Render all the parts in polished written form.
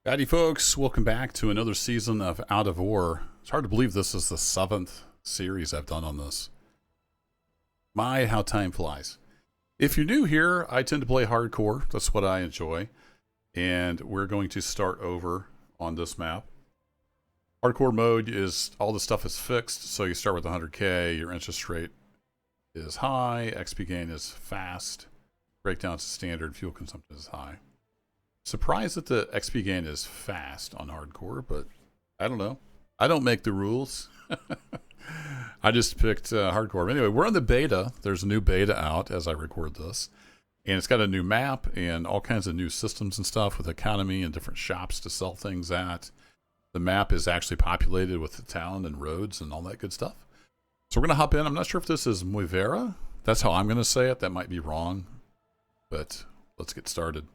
Howdy folks, welcome back to another season of Out of Ore. It's hard to believe this is the 7th series I've done on this. My, how time flies. If you're new here, I tend to play hardcore. That's what I enjoy. And we're going to start over on this map. Hardcore mode is, all the stuff is fixed, so you start with 100k, your interest rate is high, XP gain is fast, breakdown to standard, fuel consumption is high. Surprised that the XP gain is fast on hardcore, but I don't know. I don't make the rules. I just picked hardcore. Anyway, we're on the beta. There's a new beta out as I record this. And it's got a new map and all kinds of new systems and stuff with economy and different shops to sell things at. The map is actually populated with the town and roads and all that good stuff. So we're going to hop in. I'm not sure if this is Moivaara. That's how I'm going to say it. That might be wrong. But let's get started.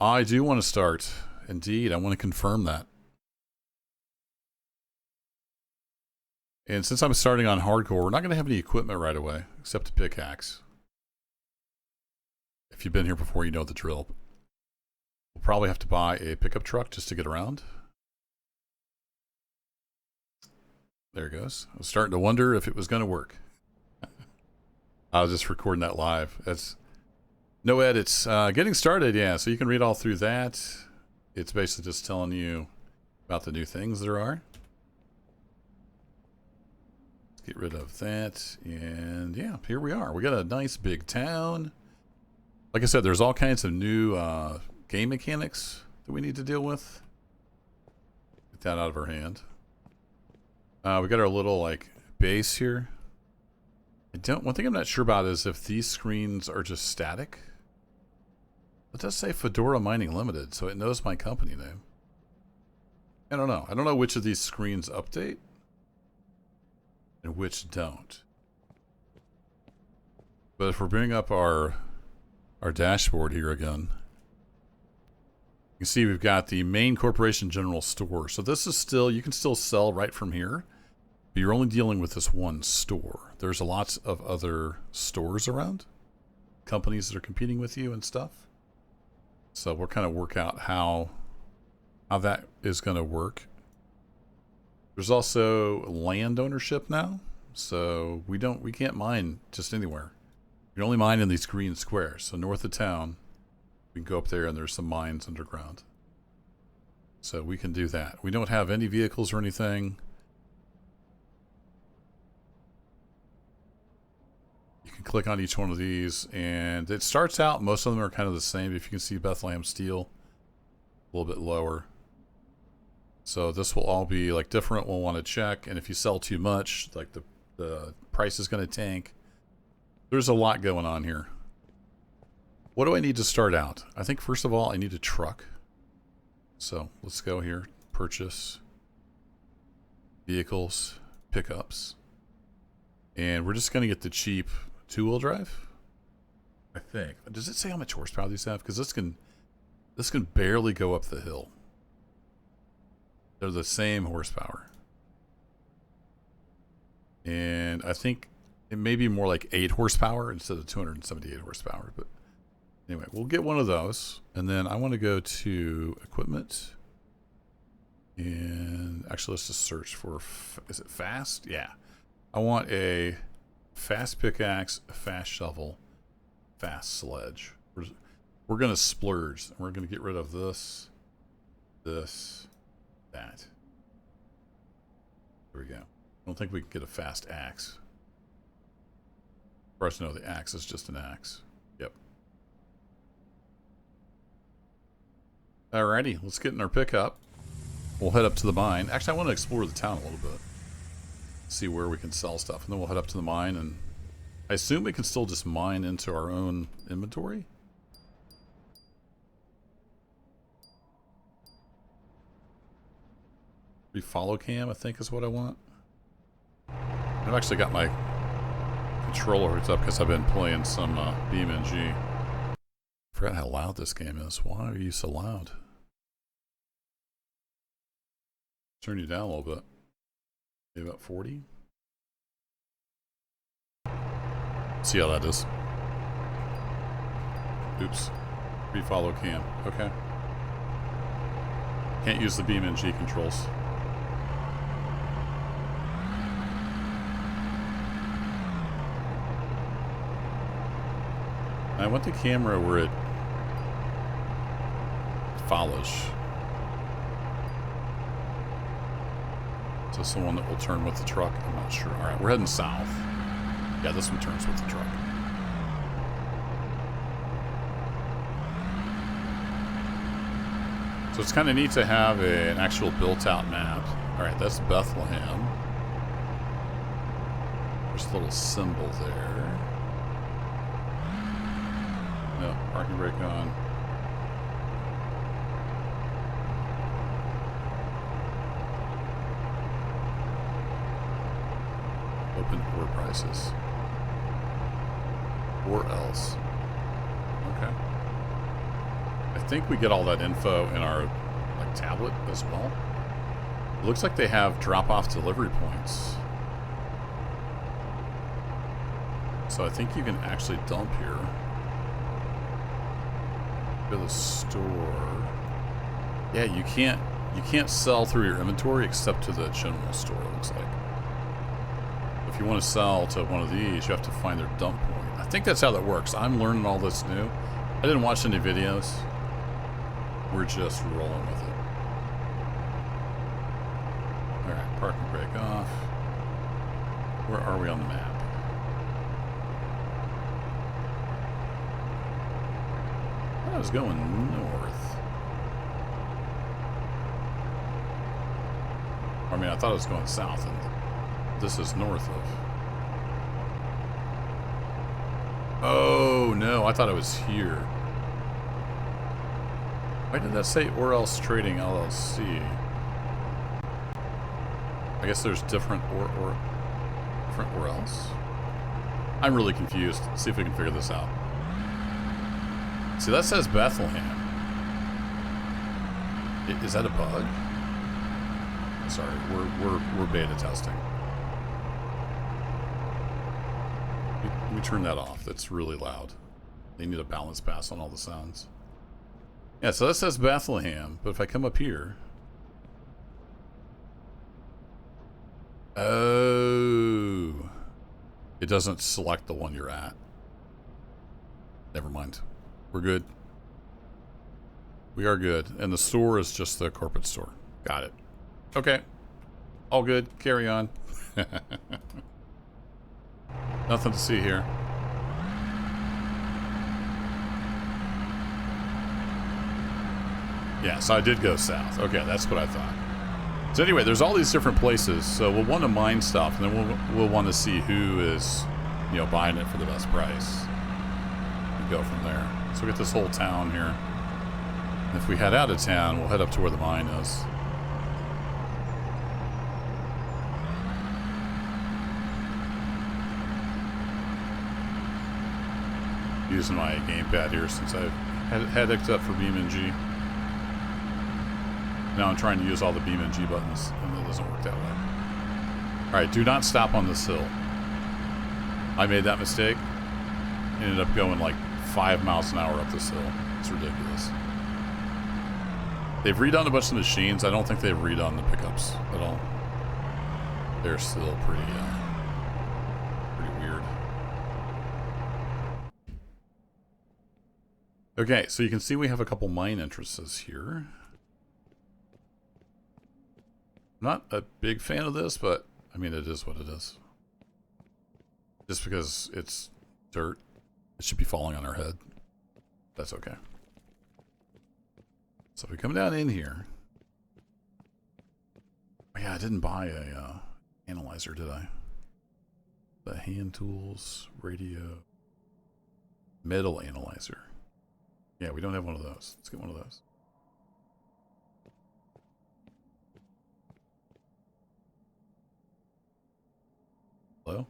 I do want to start. Indeed, I want to confirm that. And since I'm starting on hardcore, we're not going to have any equipment right away, except a pickaxe. If you've been here before, you know the drill. We'll probably have to buy a pickup truck just to get around. There it goes. I was starting to wonder if it was going to work. I was just recording that live. That's... No edits. Getting started, yeah. So you can read all through that. It's basically just telling you about the new things there are. Let's get rid of that. And yeah, here we are. We got a nice big town. Like I said, there's all kinds of new game mechanics that we need to deal with. Get that out of our hand. We got our little like base here. One thing I'm not sure about is if these screens are just static. It does say Fedora Mining Limited, so it knows my company name. I don't know. I don't know which of these screens update and which don't. But if we're bringing up our dashboard here again, you can see we've got the main corporation general store. So this is still, you can still sell right from here, but you're only dealing with this one store. There's lots of other stores around, companies that are competing with you and stuff. So we'll kind of work out how that is going to work. There's also land ownership now, so we can't mine just anywhere. We can only mine in these green squares. So north of town, we can go up there and there's some mines underground. So we can do that. We don't have any vehicles or anything. Click on each one of these and it starts out, most of them are kind of the same. If you can see Bethlehem Steel a little bit lower, so this will all be like different. We'll want to check, and if you sell too much, like the price is going to tank. There's a lot going on here. What do I need to start out? I think first of all I need a truck, so let's go here, purchase vehicles, pickups, and we're just going to get the cheap 2-wheel drive, I think. Does it say how much horsepower these have? Because this can barely go up the hill. They're the same horsepower, and I think it may be more like 8 horsepower instead of 278 horsepower. But anyway, we'll get one of those, and then I want to go to equipment, and actually let's just search for. Is it fast? Yeah, I want a fast pickaxe, fast shovel, fast sledge. We're going to splurge. We're going to get rid of this, that. There we go. I don't think we can get a fast axe. For us to know, the axe is just an axe. Yep. Alrighty, let's get in our pickup. We'll head up to the mine. Actually, I want to explore the town a little bit. See where we can sell stuff, and then we'll head up to the mine, and I assume we can still just mine into our own inventory. Follow cam, I think, is what I want. I've actually got my controller hooked up because I've been playing some BeamNG. I forgot how loud this game is. Why are you so loud? Turn you down a little bit. Maybe about 40. See how that is. Oops. Refollow cam. Okay. Can't use the beam and G controls. I want the camera where it follows. Is this the one that will turn with the truck? I'm not sure. Alright, we're heading south. Yeah, this one turns with the truck. So it's kind of neat to have an actual built-out map. Alright, that's Bethlehem. There's a little symbol there. No, parking brake on. Open ore prices. Or else. Okay. I think we get all that info in our tablet as well. It looks like they have drop-off delivery points. So I think you can actually dump here. Go to the store. Yeah, you can't sell through your inventory except to the general store, it looks like. If you want to sell to one of these, you have to find their dump point. I think that's how that works. I'm learning all this new. I didn't watch any videos. We're just rolling with it. Alright, parking brake off. Where are we on the map? I was going north. I mean, I thought I was going south, and this is north of. Oh, no, I thought it was here. Why did that say or else trading LLC? I guess there's different or else. I'm really confused. Let's see if we can figure this out. See, that says Bethlehem. Is that a bug? Sorry, we're beta testing. Let me turn that off. That's really loud. They need a balance pass on all the sounds. Yeah, so that says Bethlehem, but if I come up here... Oh. It doesn't select the one you're at. Never mind. We're good. We are good. And the store is just the corporate store. Got it. Okay. All good. Carry on. Nothing to see here. Yeah, so I did go south. Okay, that's what I thought. So anyway, there's all these different places. So we'll want to mine stuff, and then we'll want to see who is, buying it for the best price. And go from there. So we get this whole town here. And if we head out of town, we'll head up to where the mine is. Using my gamepad here since I've had it up for beam and G. Now I'm trying to use all the beam and G buttons, and it doesn't work that way. Alright, do not stop on this hill. I made that mistake. Ended up going like 5 miles an hour up this hill. It's ridiculous. They've redone a bunch of machines. I don't think they've redone the pickups at all. They're still pretty weird. Okay, so you can see we have a couple mine entrances here. Not a big fan of this, but I mean, it is what it is. Just because it's dirt, it should be falling on our head. That's okay. So if we come down in here. Oh yeah, I didn't buy a analyzer, did I? The hand tools, radio, metal analyzer. Yeah, we don't have one of those. Let's get one of those. Hello?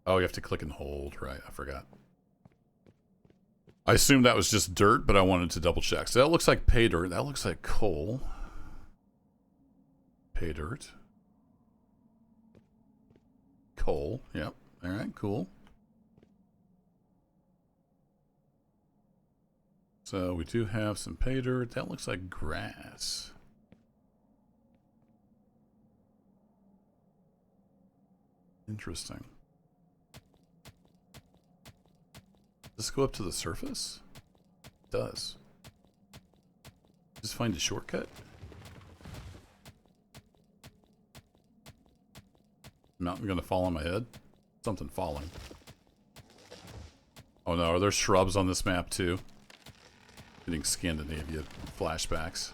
Oh, you have to click and hold, right? I forgot. I assumed that was just dirt, but I wanted to double check. So that looks like pay dirt. That looks like coal. Pay dirt. Coal. Yep. All right, cool. So we do have some pay dirt. That looks like grass. Interesting. Does this go up to the surface? It does. Just find a shortcut? Mountain gonna fall on my head? Something falling. Oh no, are there shrubs on this map too? Getting Scandinavia flashbacks.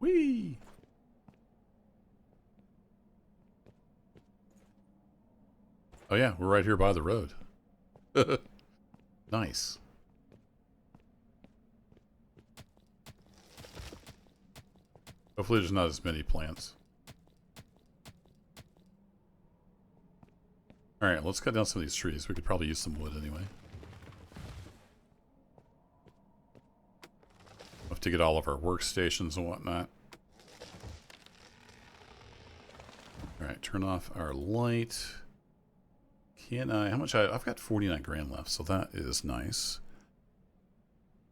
Whee! Oh yeah, we're right here by the road. Nice. Hopefully there's not as many plants. Alright, let's cut down some of these trees. We could probably use some wood anyway. We'll have to get all of our workstations and whatnot. Alright, turn off our light. Can I... How much I've got 49 grand left, so that is nice.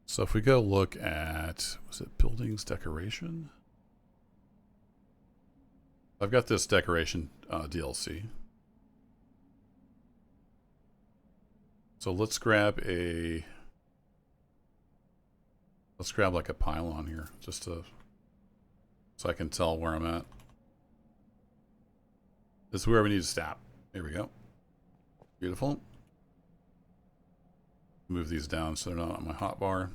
So if we go look at... Was it buildings decoration? I've got this decoration DLC. So let's grab a... Let's grab like a pylon here, just to... So I can tell where I'm at. This is where we need to stop. Here we go. Beautiful. Move these down so they're not on my hotbar.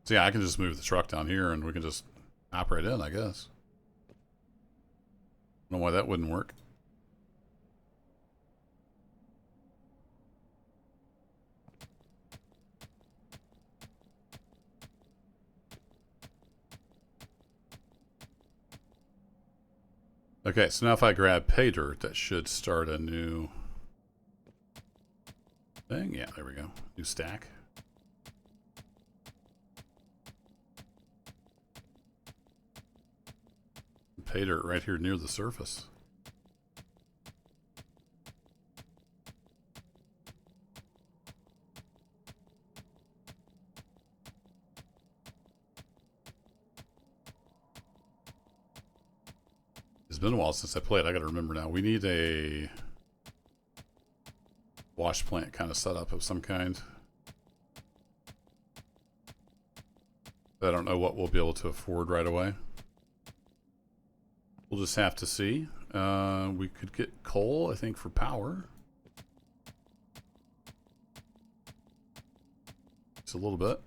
So yeah, I can just move the truck down here and we can just operate in, I guess. I don't know why that wouldn't work. Okay, so now if I grab pay dirt, that should start a new thing. Yeah, there we go. New stack. Pay dirt right here near the surface. It's been a while since I played. I gotta remember now. We need a wash plant kind of setup of some kind. I don't know what we'll be able to afford right away. We'll just have to see. We could get coal, I think, for power. Just a little bit.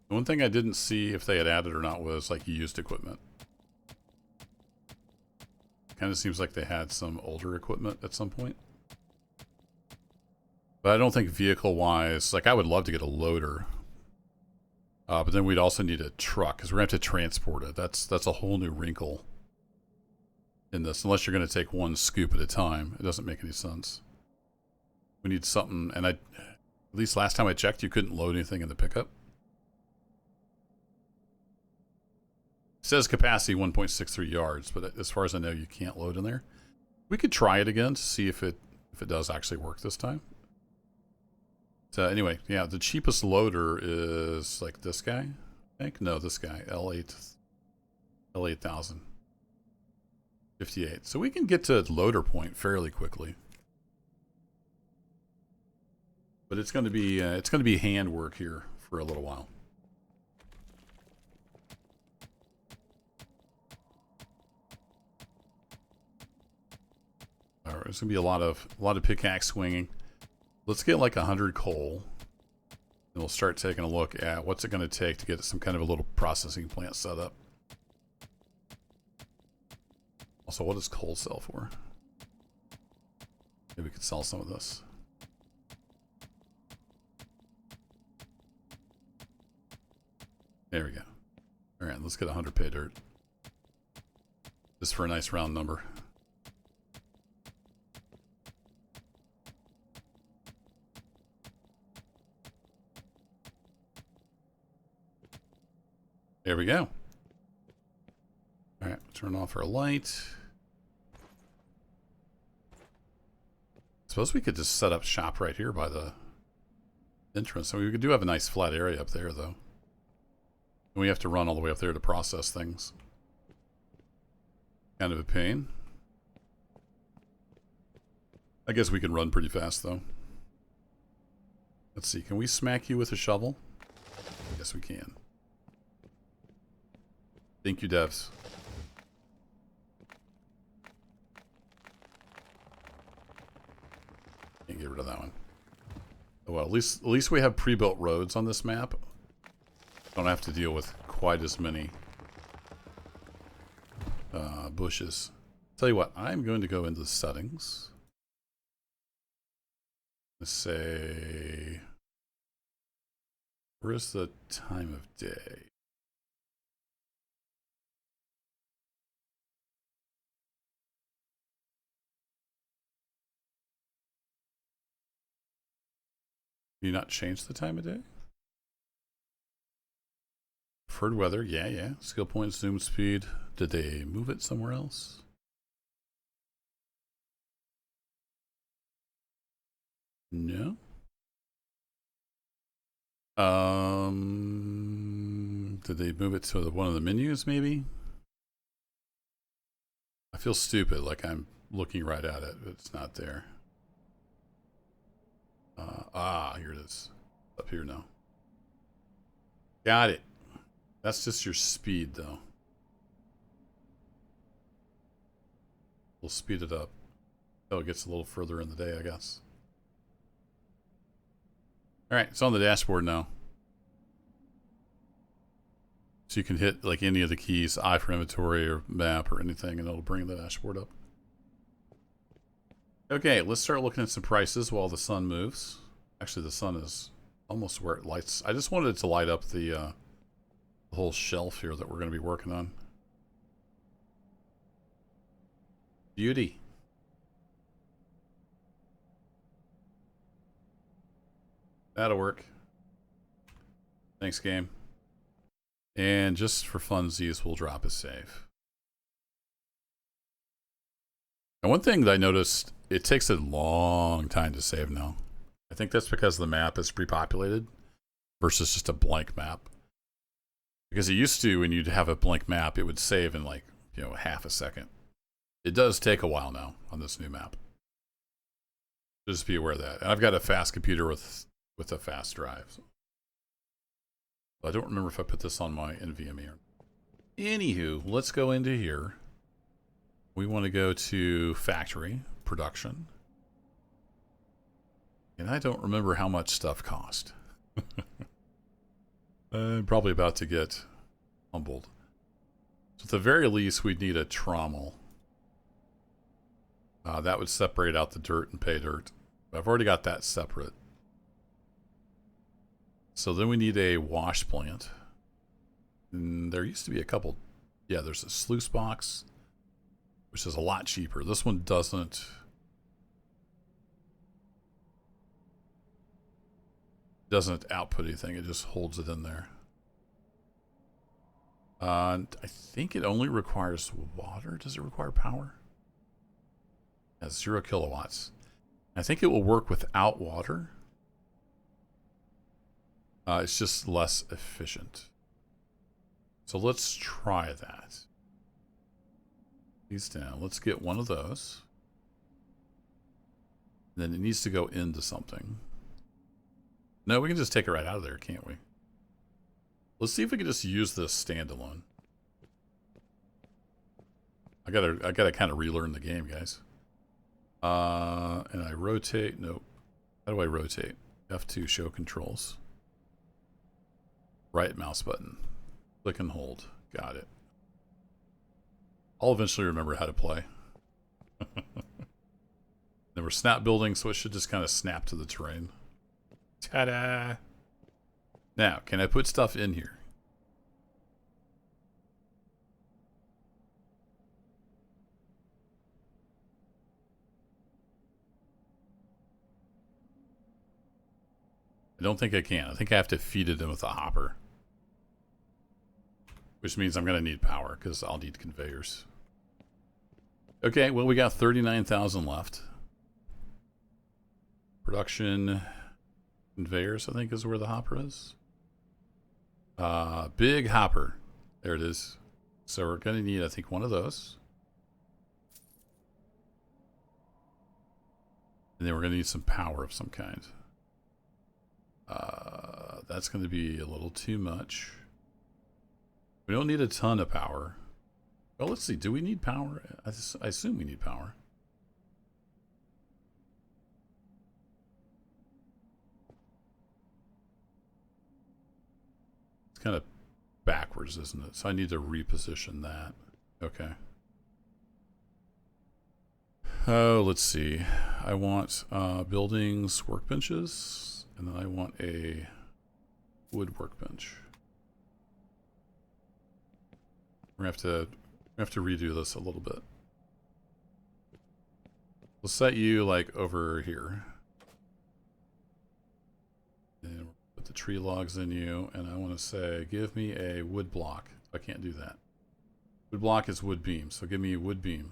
The one thing I didn't see if they had added or not was like used equipment. Kind of seems like they had some older equipment at some point. But I don't think vehicle-wise, like I would love to get a loader. But then we'd also need a truck because we're going to have to transport it. That's a whole new wrinkle in this. Unless you're going to take one scoop at a time. It doesn't make any sense. We need something, and at least last time I checked, you couldn't load anything in the pickup. It says capacity 1.63 yards, but as far as I know, you can't load in there. We could try it again to see if it does actually work this time. So anyway, yeah, the cheapest loader is like this guy, I think. No, this guy, L8000, 58. So we can get to loader point fairly quickly. But it's going to be handwork here for a little while. All right, there's going to be a lot of pickaxe swinging. Let's get like 100 coal. And we'll start taking a look at what's it going to take to get some kind of a little processing plant set up. Also, what does coal sell for? Maybe we could sell some of this. There we go. All right, let's get 100 pay dirt. Just for a nice round number. There we go. Turn off our light. Suppose we could just set up shop right here by the entrance. I mean, we do have a nice flat area up there, though. And we have to run all the way up there to process things. Kind of a pain. I guess we can run pretty fast, though. Let's see. Can we smack you with a shovel? Yes, we can. Thank you, devs. Can't get rid of that one. Oh, well, at least we have pre-built roads on this map. Don't have to deal with quite as many bushes. Tell you what, I'm going to go into the settings. Let's say, where's the time of day? Do you not change the time of day? Preferred weather, yeah. Skill point, zoom speed. Did they move it somewhere else? No. Did they move it to one of the menus, maybe? I feel stupid, like I'm looking right at it, but it's not there. Here it is. Up here now. Got it. That's just your speed, though. We'll speed it up. Oh, it gets a little further in the day, I guess. Alright, it's on the dashboard now. So you can hit like any of the keys, I for inventory or map or anything, and it'll bring the dashboard up. Okay, let's start looking at some prices while the sun moves. Actually, the sun is almost where it lights. I just wanted it to light up the whole shelf here that we're going to be working on. Beauty. That'll work. Thanks, game. And just for funsies, we'll drop a save. And one thing that I noticed, it takes a long time to save now. I think that's because the map is pre-populated versus just a blank map. Because it used to, when you'd have a blank map, it would save in like, half a second. It does take a while now on this new map. Just be aware of that. And I've got a fast computer with a fast drive. I don't remember if I put this on my NVMe. Anywho, let's go into here. We want to go to factory, production. And I don't remember how much stuff cost. I'm probably about to get humbled. So at the very least, we'd need a trommel. That would separate out the dirt and pay dirt. I've already got that separate. So then we need a wash plant. And there used to be a couple. Yeah, there's a sluice box, which is a lot cheaper. This one doesn't output anything. It just holds it in there. I think it only requires water. Does it require power? It has 0 kilowatts. I think it will work without water. It's just less efficient. So let's try that. These down. Let's get one of those. Then it needs to go into something. No, we can just take it right out of there, can't we? Let's see if we can just use this standalone. I gotta kind of relearn the game, guys. And I rotate. Nope. How do I rotate? F2, show controls. Right mouse button. Click and hold. Got it. I'll eventually remember how to play. Then we're snap building, so it should just kind of snap to the terrain. Ta-da! Now, can I put stuff in here? I don't think I can. I think I have to feed it in with a hopper. Which means I'm going to need power, because I'll need conveyors. Okay, well, we got 39,000 left. Production conveyors, I think, is where the hopper is. Big hopper. There it is. So we're going to need, I think, one of those. And then we're going to need some power of some kind. That's going to be a little too much. We don't need a ton of power. Well, let's see. Do we need power? I assume we need power. It's kind of backwards, isn't it? So I need to reposition that. Okay. Oh, let's see. I want buildings, workbenches, and then I want a wood workbench. We're gonna have to redo this a little bit. We'll set you like over here. And we'll put the tree logs in you, and I want to say, give me a wood block. I can't do that. Wood block is wood beam, so give me a wood beam.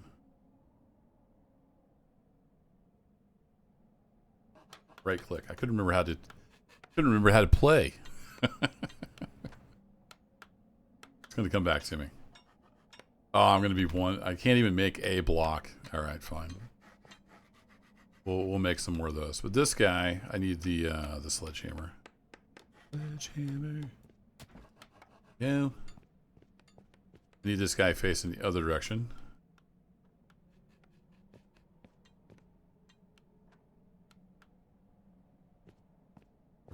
Right click. I couldn't remember how to play. It's gonna come back to me. Oh, I'm gonna be one. I can't even make a block. All right, fine. We'll make some more of those. But this guy, I need the sledgehammer. Sledgehammer. Yeah. I need this guy facing the other direction.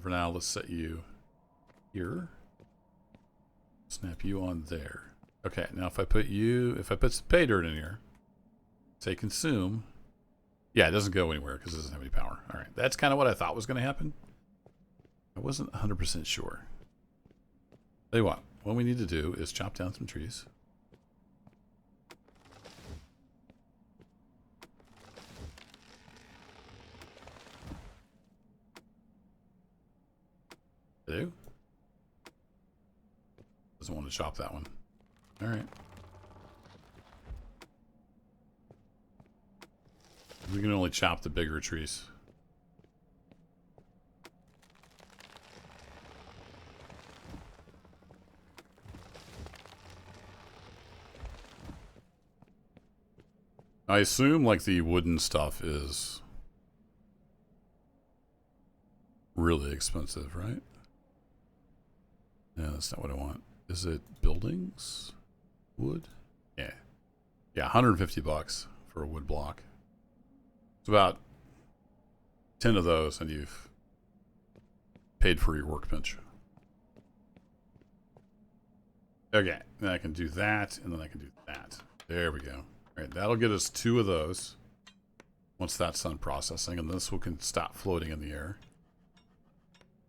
For now, let's set you here. Snap you on there. Okay, now if I put some pay dirt in here, say consume, yeah, it doesn't go anywhere because it doesn't have any power. All right, that's kind of what I thought was going to happen. I wasn't 100% sure. Tell you what we need to do is chop down some trees. Do? Doesn't want to chop that one. All right. We can only chop the bigger trees. I assume like the wooden stuff is really expensive, right? Yeah, that's not what I want. Is it buildings? Wood? Yeah. Yeah, 150 bucks for a wood block. It's about 10 of those and you've paid for your workbench. Okay, then I can do that and then I can do that. There we go. All right, that'll get us 2 of those once that's done processing, and this can stop floating in the air.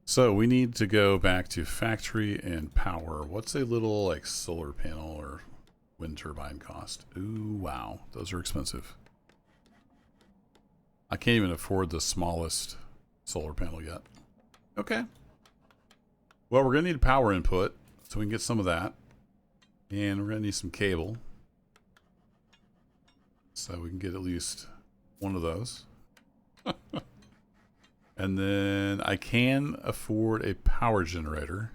So we need to go back to factory and power. What's a little like solar panel or wind turbine cost? Ooh, wow. Those are expensive. I can't even afford the smallest solar panel yet. Okay. Well, we're going to need a power input, so we can get some of that. And we're going to need some cable. So we can get at least one of those. And then I can afford a power generator.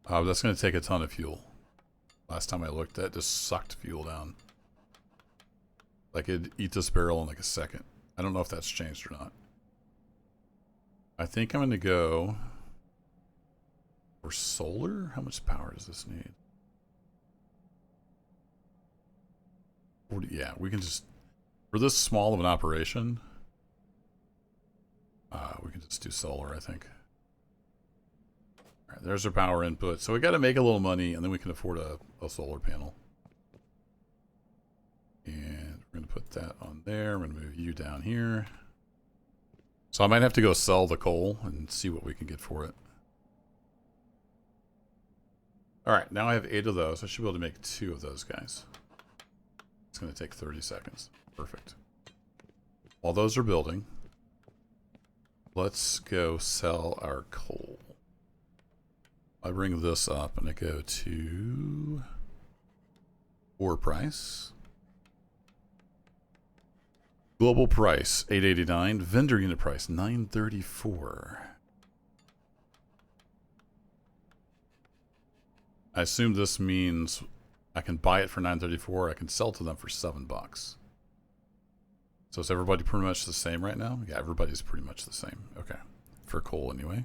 That's going to take a ton of fuel. Last time I looked, that just sucked fuel down. Like it'd eat this barrel in like a second. I don't know if that's changed or not. I think I'm going to go for solar. How much power does this need? 40. Yeah, we can just, for this small of an operation, we can just do solar, I think. All right, there's our power input. So we got to make a little money, and then we can afford a solar panel. And we're going to put that on there. I'm going to move you down here. So I might have to go sell the coal and see what we can get for it. All right, now I have 8 of those. I should be able to make 2 of those guys. It's going to take 30 seconds. Perfect. While those are building, let's go sell our coal. I bring this up and I go to Ore price. Global price, 889. Vendor unit price, 934. I assume this means I can buy it for 934. I can sell to them for $7. So is everybody pretty much the same right now? Yeah, everybody's pretty much the same. Okay. For coal anyway.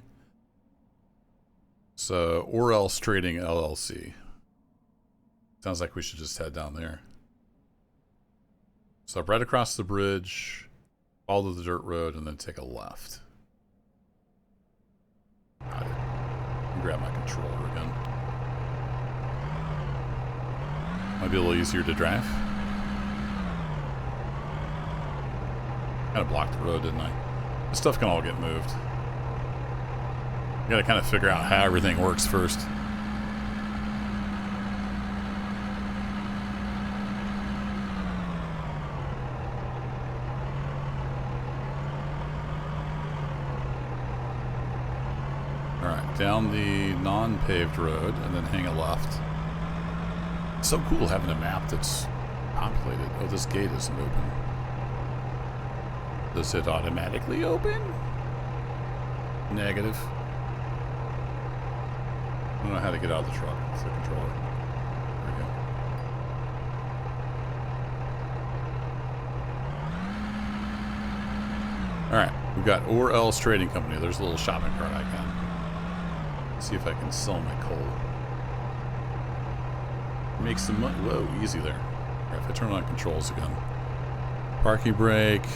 So, or else trading LLC. Sounds like we should just head down there. So right across the bridge, follow the dirt road, and then take a left. Got it. Grab my controller again. Might be a little easier to drive. Kind of blocked the road, didn't I? This stuff can all get moved. You gotta kind of figure out how everything works first. Alright, down the non-paved road and then hang a left. It's so cool having a map that's populated. Oh, this gate isn't open. Does it automatically open? Negative. I don't know how to get out of the truck. It's the controller. There we go. Alright, we've got Or Else Trading Company. There's a little shopping cart icon. Let's see if I can sell my coal. Make some money. Whoa, easy there. Alright, if I turn on controls again. Parking brake.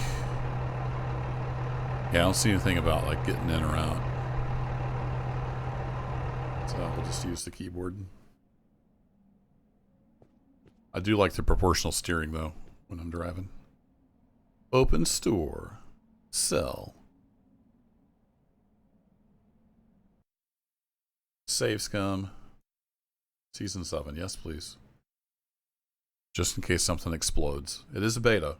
Yeah, I don't see anything about like getting in or out. So we'll just use the keyboard. I do like the proportional steering though when I'm driving. Open store. Sell. Save scum. Season 7. Yes, please. Just in case something explodes. It is a beta.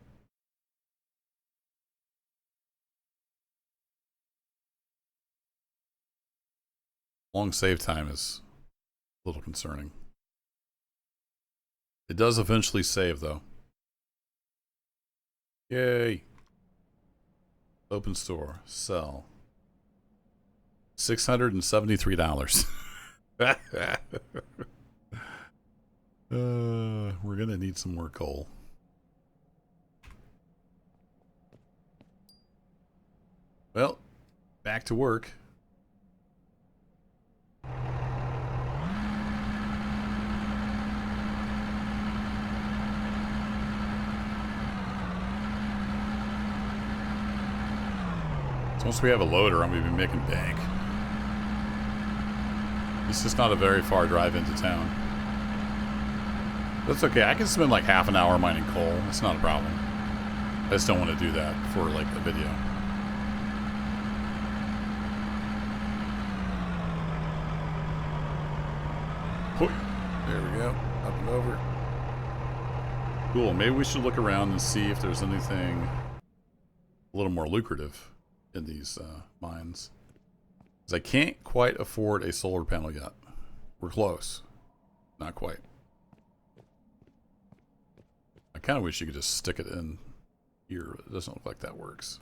Long save time is a little concerning. It does eventually save, though. Yay. Open store. Sell. $673. We're going to need some more coal. Well, back to work. So once we have a loader, I'm going to be making bank. It's just not a very far drive into town. That's okay. I can spend like half an hour mining coal. It's not a problem. I just don't want to do that for like a video. There we go. Up and over. Cool. Maybe we should look around and see if there's anything a little more lucrative in these mines. Because I can't quite afford a solar panel yet. We're close. Not quite. I kind of wish you could just stick it in here. It doesn't look like that works.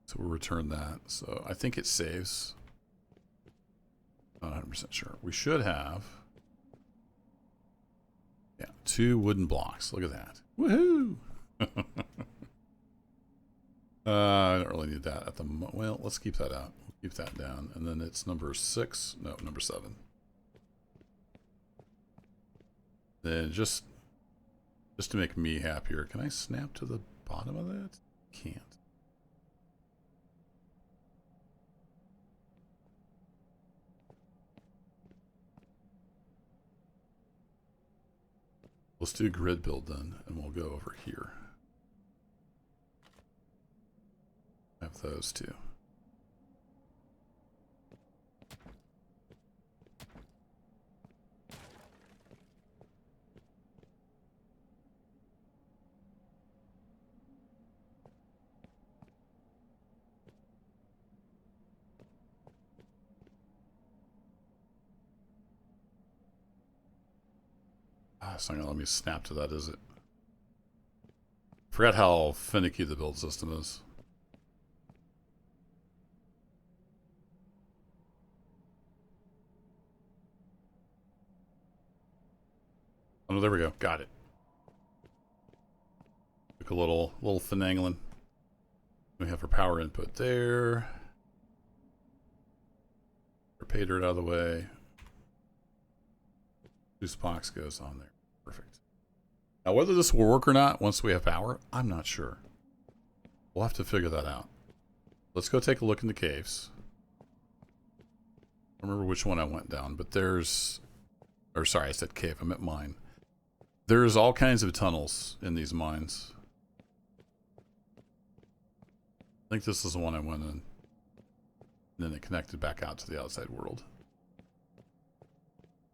So we'll return that. So I think it saves. Not 100% sure. We should have. Yeah, 2 wooden blocks. Look at that. Woohoo! I don't really need that at the moment. Well, let's keep that out. We'll keep that down. And then it's number 6. No, number 7. Then just to make me happier, can I snap to the bottom of that? Can't. Let's do grid build then, and we'll go over here. Have those two. it's not gonna let me snap to that, is it? Forgot how finicky the build system is. Oh, there we go. Got it. Took a little finagling. We have our power input there. Our pay dirt out of the way. Loose box goes on there. Perfect. Now, whether this will work or not once we have power, I'm not sure. We'll have to figure that out. Let's go take a look in the caves. I don't remember which one I went down, but there's... Or sorry, I said cave. I meant mine. There's all kinds of tunnels in these mines. I think this is the one I went in. And then it connected back out to the outside world.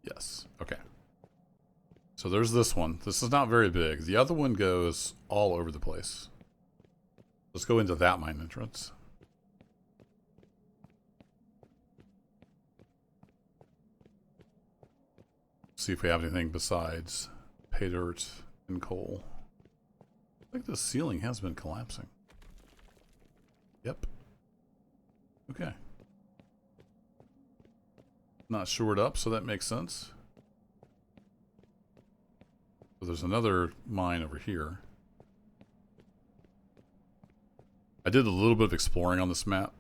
Yes. Okay. So there's this one. This is not very big. The other one goes all over the place. Let's go into that mine entrance. See if we have anything besides pay dirt and coal. I think the ceiling has been collapsing. Yep. Okay. Not shored up, so that makes sense. So there's another mine over here. I did a little bit of exploring on this map.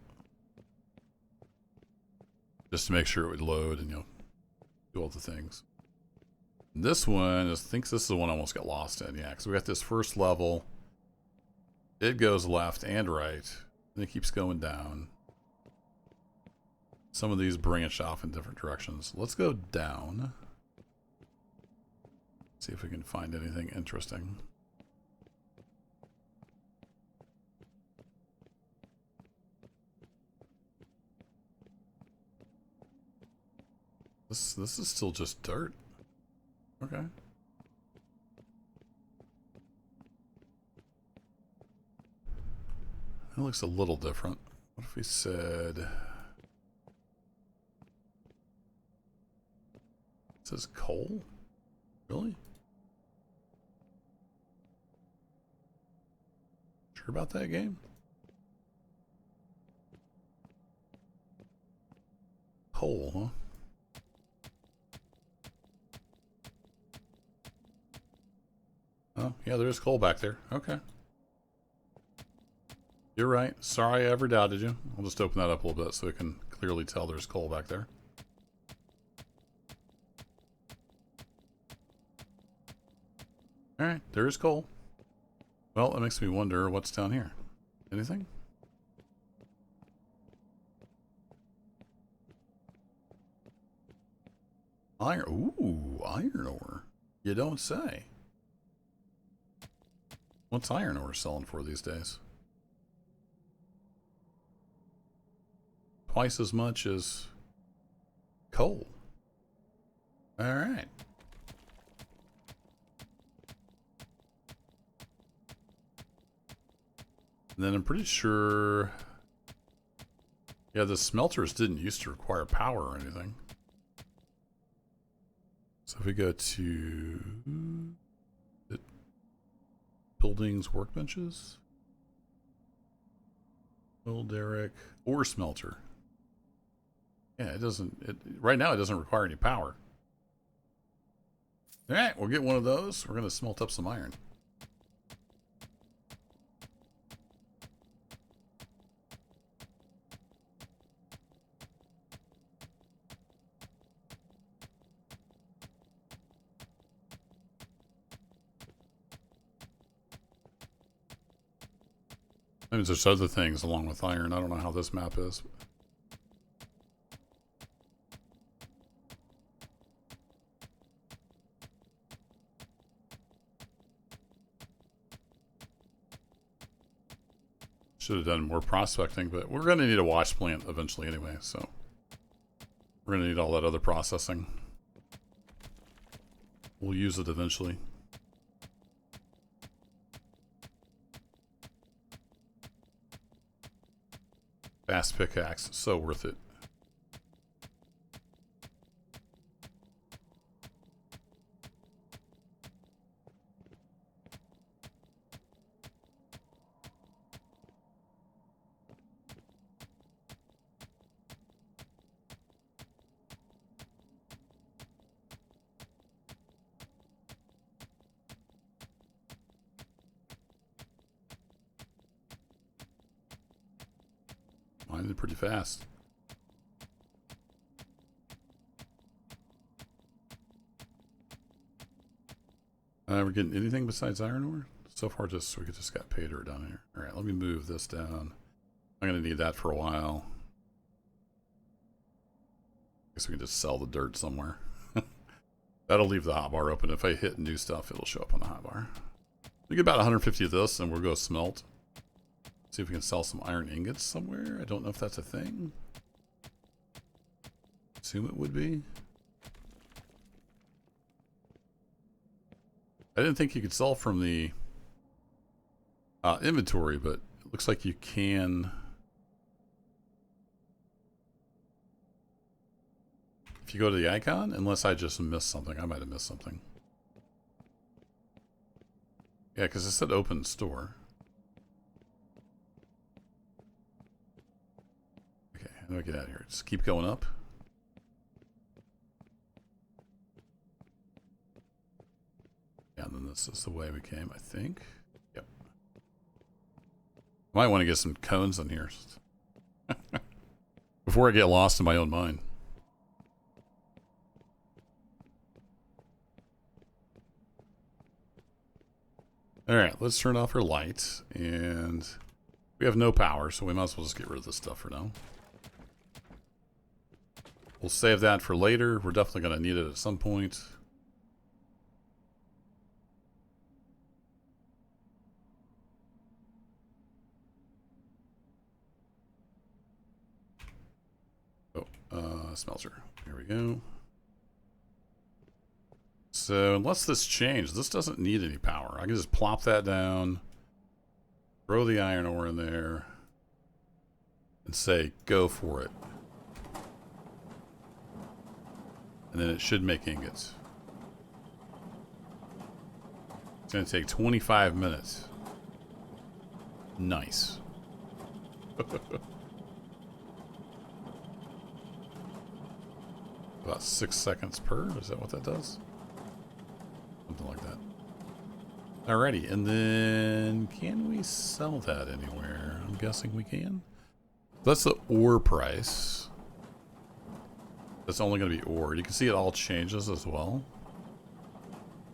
Just to make sure it would load and, you know, do all the things. And this one, I think this is the one I almost got lost in. Yeah, because we got this first level. It goes left and right. And it keeps going down. Some of these branch off in different directions. Let's go down. See if we can find anything interesting. This is still just dirt. Okay. It looks a little different. What if we said... It says coal? Really? Sure about that game? Coal, huh? Oh, yeah, there is coal back there. Okay. You're right. Sorry I ever doubted you. I'll just open that up a little bit so we can clearly tell there's coal back there. Alright, there is coal. Well, that makes me wonder what's down here. Anything? Iron. Ooh, iron ore. You don't say. What's iron ore selling for these days? Twice as much as coal. Alright. And then I'm pretty sure... Yeah, the smelters didn't used to require power or anything. So if we go to... Buildings, workbenches? Oil derrick, ore smelter. Yeah, it doesn't... right now it doesn't require any power. Alright, we'll get one of those. We're going to smelt up some iron. I mean, there's other things along with iron. I don't know how this map is. Should have done more prospecting, but we're going to need a wash plant eventually anyway, so we're going to need all that other processing. We'll use it eventually. Fast pickaxe, so worth it. Grinded pretty fast. We're getting anything besides iron ore? So far, we just got pay dirt down here. All right, let me move this down. I'm going to need that for a while. Guess we can just sell the dirt somewhere. That'll leave the hotbar open. If I hit new stuff, it'll show up on the hotbar. We get about 150 of this, and we'll go smelt. See if we can sell some iron ingots somewhere. I don't know if that's a thing. Assume it would be. I didn't think you could sell from the inventory, but it looks like you can. If you go to the icon, unless I just missed something. I might have missed something. Yeah, because it said open store. Okay, how do I get out of here? Just keep going up. Yeah, and then this is the way we came, I think. Yep. Might want to get some cones in here. Before I get lost in my own mind. Alright, let's turn off our light. And we have no power, so we might as well just get rid of this stuff for now. We'll save that for later. We're definitely going to need it at some point. Smelter. Here we go. So unless this changed, this doesn't need any power. I can just plop that down, throw the iron ore in there, and say, go for it. And then it should make ingots. It's going to take 25 minutes. Nice. About 6 seconds per? Is that what that does? Something like that. Alrighty, and then can we sell that anywhere? I'm guessing we can. That's the ore price. That's only going to be ore. You can see it all changes as well.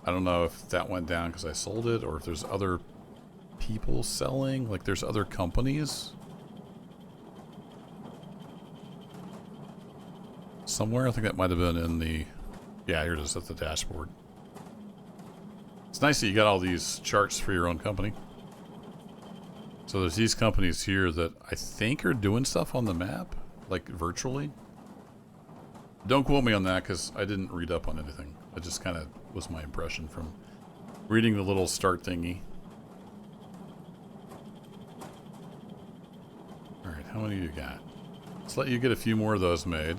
I don't know if that went down because I sold it or if there's other people selling. Like there's other companies. Somewhere, I think that might have been in the... Yeah, here it is at the dashboard. It's nice that you got all these charts for your own company. So there's these companies here that I think are doing stuff on the map, like virtually. Don't quote me on that because I didn't read up on anything. It just kind of was my impression from reading the little start thingy. Alright, how many you got? Let's let you get a few more of those made.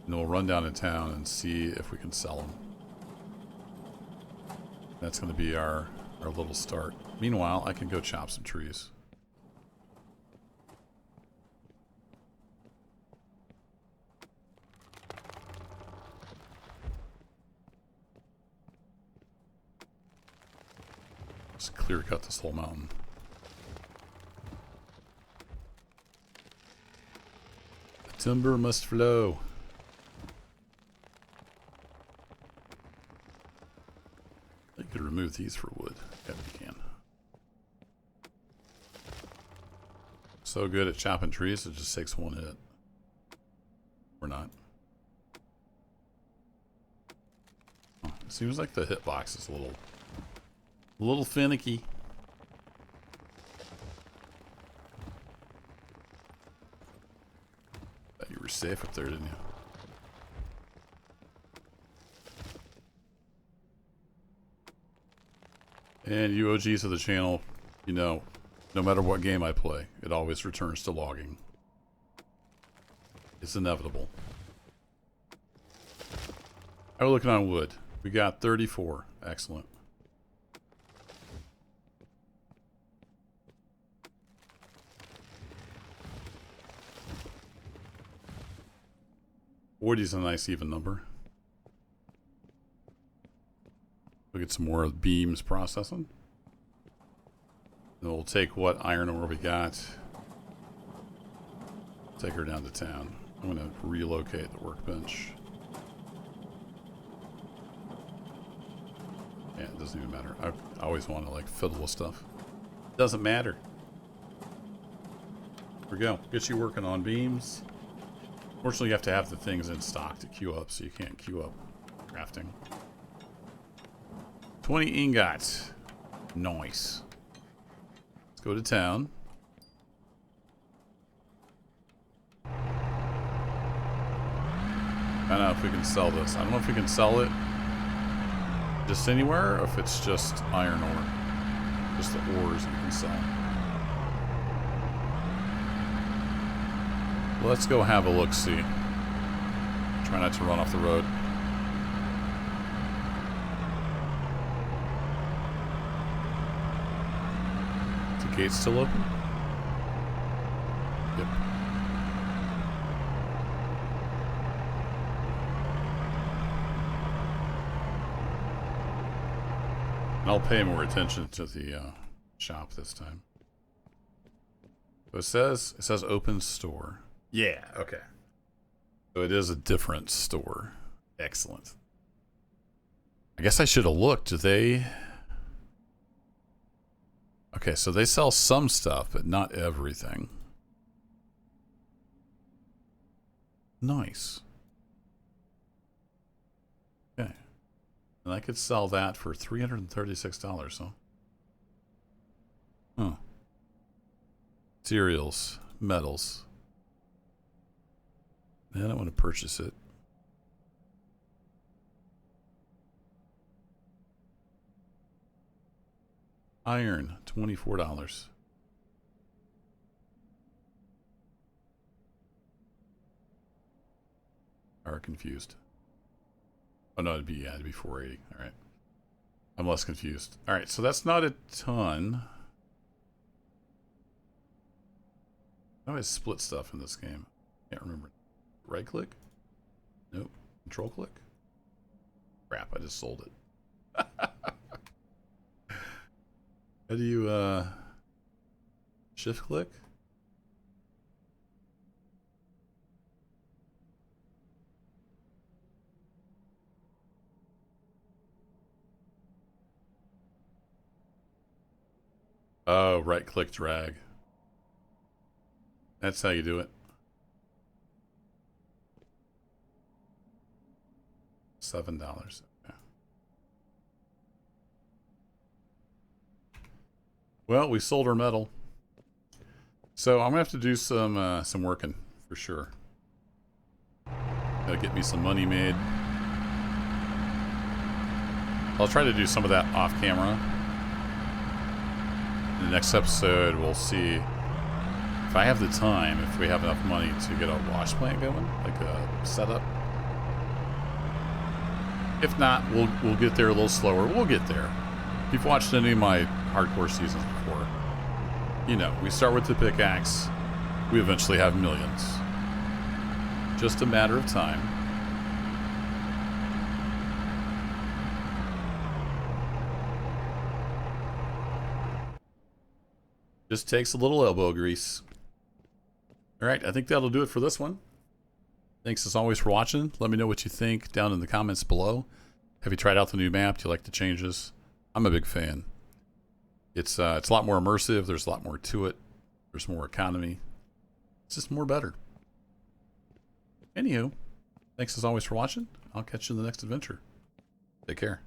And we'll run down to town and see if we can sell them. That's going to be our little start. Meanwhile, I can go chop some trees. Just clear cut this whole mountain. The timber must flow. You could remove these for wood. Yeah, you can. So good at chopping trees, it just takes one hit. Or not. Huh. It seems like the hitbox is a little finicky. Bet you were safe up there, didn't you? And you OGs of the channel, you know, no matter what game I play, it always returns to logging. It's inevitable. How are we looking on wood? We got 34. Excellent. Forty's a nice even number. We'll get some more of the beams processing. And we'll take what iron ore we got. Take her down to town. I'm going to relocate the workbench. Yeah, it doesn't even matter. I always want to like fiddle with stuff. Doesn't matter. Here we go. Get you working on beams. Fortunately, you have to have the things in stock to queue up, so you can't queue up crafting. 20 ingots. Nice. Let's go to town. I don't know if we can sell this. I don't know if we can sell it just anywhere, or if it's just iron ore. Just the ores you can sell. Let's go have a look-see. Try not to run off the road. Is the gate still open? Yep. And I'll pay more attention to the shop this time. So it says open store. Yeah, okay. So it is a different store. Excellent. I guess I should have looked. Do they... Okay, so they sell some stuff, but not everything. Nice. Okay. And I could sell that for $336, huh? Huh. Materials. Metals. I don't want to purchase it. Iron, $24. Are confused. Oh no, it'd be $480. All right. I'm less confused. All right, so that's not a ton. How do I split stuff in this game? Can't remember. Right click? Nope. Control click? Crap, I just sold it. How do you, shift click? Oh, right click drag. That's how you do it. $7. Okay. Well, we sold our metal. So I'm gonna have to do some working for sure. Gotta get me some money made. I'll try to do some of that off camera. In the next episode, we'll see if I have the time, if we have enough money to get a wash plant going, like a setup. If not, we'll get there a little slower. We'll get there. If you've watched any of my hardcore seasons before, you know, we start with the pickaxe. We eventually have millions. Just a matter of time. Just takes a little elbow grease. All right, I think that'll do it for this one. Thanks as always for watching. Let me know what you think down in the comments below. Have you tried out the new map? Do you like the changes? I'm a big fan. It's a lot more immersive. There's a lot more to it. There's more economy. It's just more better. Anywho, thanks as always for watching. I'll catch you in the next adventure. Take care.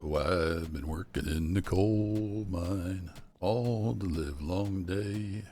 Oh, I've been working in the coal mine all the livelong day.